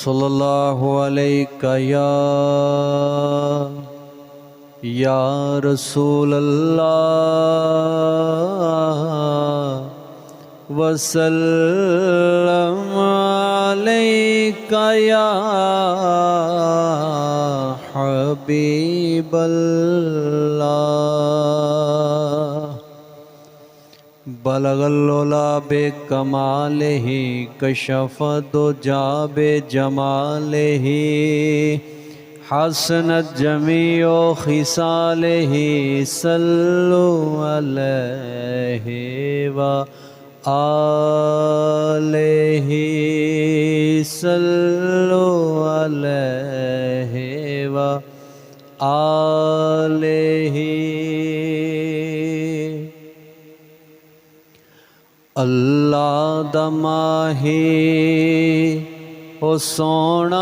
صلی اللہ علیہ یا رسول اللہ وسلم علیکہ یا حبیب اللہ بلغ العلا بکمالہ کشف الدجی بجمالہ حسنت جمیع خصالہ صلو علیہ وآلہ صلو علیہ وآلہ اللہ دا ماہی او سونا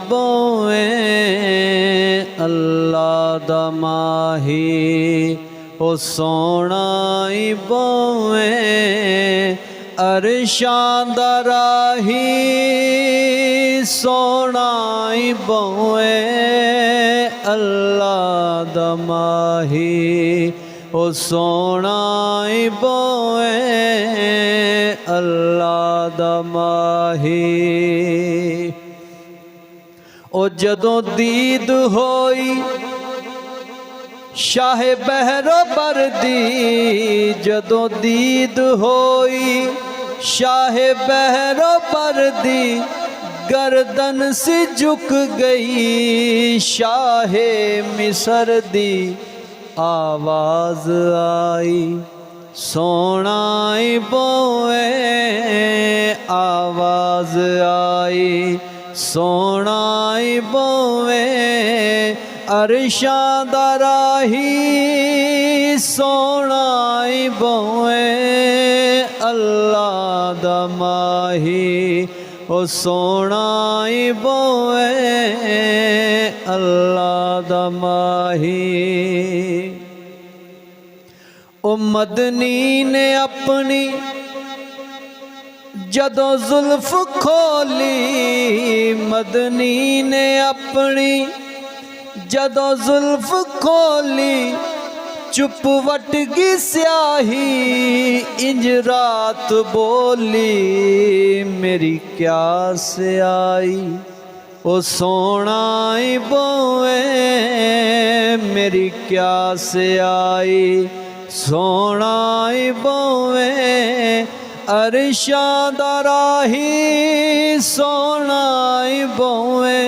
بوئے اللہ دا ماہی او سونا بوئے عرشاں دا راہی سونا بوئے اللہ دا ماہی او سونا بوئے اللہ دا ماہی او جدوں دید ہوئی شاہ بحر و بردی جدوں دید ہوئی شاہ بحر و بردی گردن سے جھک گئی شاہ مصر دی آواز آئی سونا بوئے آواز آئی سونا بوئے عرشاں دا راہی سونا بوئے اللہ دا ماہی او سونا بوئے اللہ دا ماہی او مدنی نے اپنی جدوں زلف کھولی مدنی نے اپنی جدوں زلف کھولی چپ وٹ گی سیاہی انج رات بولی میری کیا سے آئی او سونا بوئے میری کیا سے آئی سونا بوئے عرشاں دا راہی سونا بوئے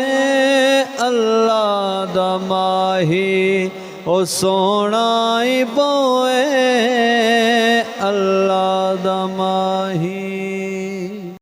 اللہ دا ماہی او سونا بوئے اللہ دا ماہی